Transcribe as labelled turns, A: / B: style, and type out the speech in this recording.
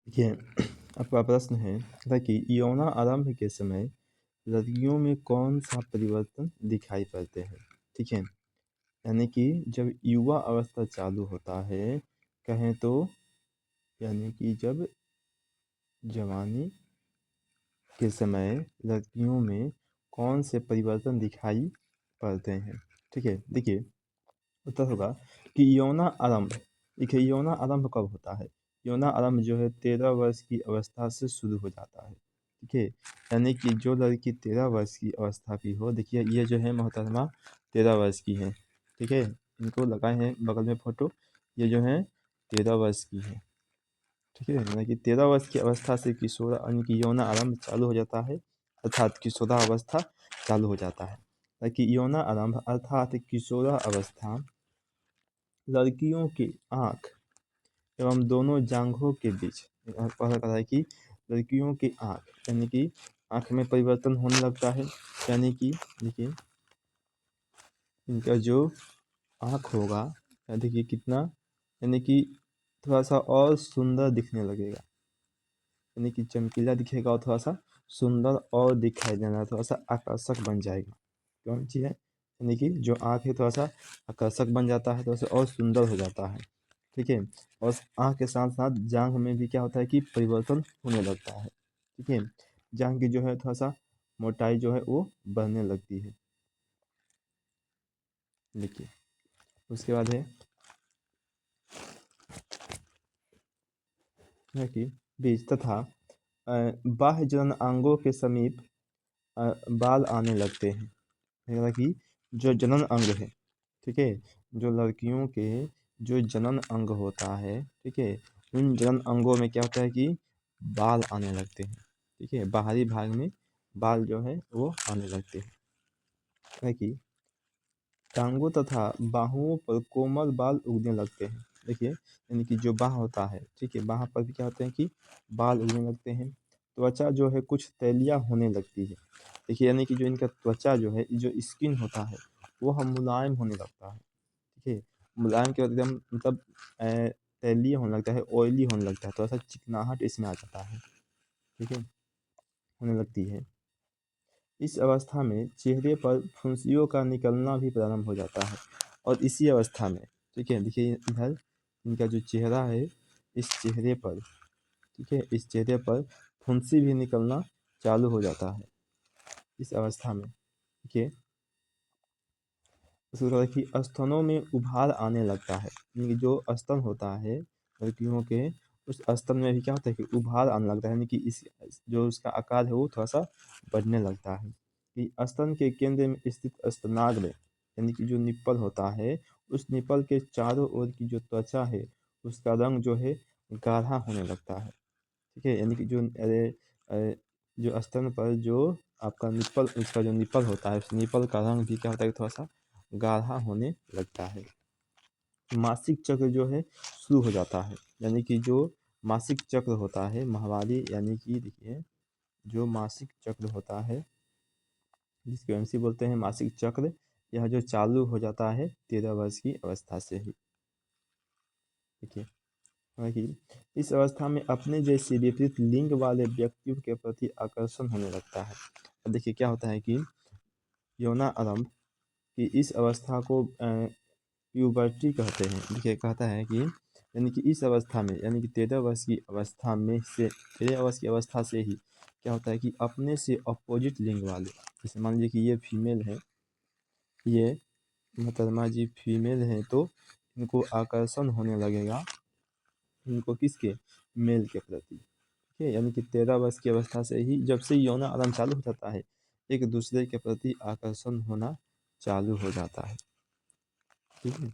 A: देखिए, आपका प्रश्न है कि यौना आरंभ के समय लड़कियों में कौन सा परिवर्तन दिखाई पड़ते हैं। ठीक है, यानी कि जब युवा अवस्था चालू होता है, कहें तो यानी कि जब जवानी के समय लड़कियों में कौन से परिवर्तन दिखाई पड़ते हैं। ठीक है, देखिए उत्तर होगा कि यौना आरंभ। देखिए, यौना आरंभ कब होता है। यौना आरंभ जो है 13 वर्ष की अवस्था से शुरू हो जाता है। ठीक है, यानी कि जो लड़की 13 वर्ष की अवस्था की हो, देखिए ये जो है मोहतरमा 13 वर्ष की है। ठीक है, इनको लगाए हैं बगल में फोटो, ये जो है 13 वर्ष की है। ठीक है, यानी कि 13 वर्ष की अवस्था से किशोर यानी कि यौना आरंभ चालू हो जाता है, अर्थात किशोरावस्था चालू हो जाता है। ताकि यौना आरंभ अर्थात किशोरावस्था लड़कियों की आँख एवं दोनों जांघों के बीच पता कहा है कि लड़कियों की आँख यानी कि आँख में परिवर्तन होने लगता है। यानी कि देखिए इनका जो आँख होगा, देखिए कितना, यानी कि थोड़ा सा और सुंदर दिखने लगेगा, यानी कि चमकीला दिखेगा और थोड़ा सा सुंदर और दिखाई देना, थोड़ा सा आकर्षक बन जाएगा। कौन चीज़ है, यानी कि जो आँख है थोड़ा सा आकर्षक बन जाता है, थोड़ा सा और सुंदर हो जाता है। ठीक है, और आँख के साथ साथ जांघ में भी क्या होता है कि परिवर्तन होने लगता है। ठीक है, जांघ की जो है थोड़ा सा मोटाई जो है वो बढ़ने लगती है। देखिए उसके बाद है कि बीज तथा बाह्य जनन अंगों के समीप बाल आने लगते हैं। मतलब कि जो जनन अंग है, ठीक है, जो लड़कियों के जो जनन अंग होता है, ठीक है, उन जनन अंगों में क्या होता है कि बाल आने लगते हैं। ठीक है, बाहरी भाग में बाल जो है वो आने लगते हैं। है कि टांगों तथा बाहुओं पर कोमल बाल उगने लगते हैं। देखिए, यानी कि जो बाह होता है, ठीक है, बाह पर भी क्या होते हैं कि बाल उगने लगते हैं। त्वचा जो है कुछ तैलिया होने लगती है। देखिए, यानी कि जो इनका त्वचा जो है, जो स्किन होता है, वो हम मुलायम होने लगता है। ठीक है, मुलायम के बाद एकदम मतलब तैलीय होने लगता है, ऑयली होने लगता है, थोड़ा सा चिकनाहट इसमें आ जाता है। ठीक है, होने लगती है। इस अवस्था में चेहरे पर फुंसियों का निकलना भी प्रारंभ हो जाता है। और इसी अवस्था में, ठीक है, देखिए इधर इनका जो चेहरा है, इस चेहरे पर, ठीक है, इस चेहरे पर फुंसी भी निकलना चालू हो जाता है इस अवस्था में। ठीक है, उसके बाद कि स्तनों में उभार आने लगता है। यानी कि जो स्तन होता है लड़कियों के, उस स्तन में भी क्या होता है कि उभार आने लगता है, यानी कि इस जो उसका आकार है वो थोड़ा सा बढ़ने लगता है। कि स्तन के केंद्र में स्थित स्तनाग्र यानी कि जो निप्पल होता है, उस निप्पल के चारों ओर की जो त्वचा है, उसका रंग जो है गाढ़ा होने लगता है। ठीक है, यानी कि जो जो स्तन पर जो आपका निप्पल, उसका जो निप्पल होता है, उस निप्पल का रंग भी क्या होता है थोड़ा सा गाढ़ा होने लगता है। मासिक चक्र जो है शुरू हो जाता है। यानी कि जो मासिक चक्र होता है माहवारी, यानी कि देखिए जो मासिक चक्र होता है, जिसको एमसी बोलते हैं मासिक चक्र, यह जो चालू हो जाता है 13 वर्ष की अवस्था से ही। देखिए, कि इस अवस्था में अपने जैसे विपरीत लिंग वाले व्यक्तियों के प्रति आकर्षण होने लगता है। अब देखिए क्या होता है कि यौना आरंभ की इस अवस्था को प्यूबर्टी कहते हैं। देखिए कहता है कि यानी कि इस अवस्था में, यानी कि 13 वर्ष की अवस्था में से 13 वर्ष की अवस्था से ही क्या होता है कि अपने से अपोजिट लिंग वाले, जैसे मान लीजिए कि ये फीमेल है, ये मोहतरमा जी फीमेल हैं, तो इनको आकर्षण होने लगेगा, इनको किसके, मेल के प्रति। ठीक है, यानी कि 13 वर्ष की अवस्था से ही जब से यौन आरंभ चालू हो जाता है, एक दूसरे के प्रति आकर्षण होना चालू हो जाता है। ठीक है।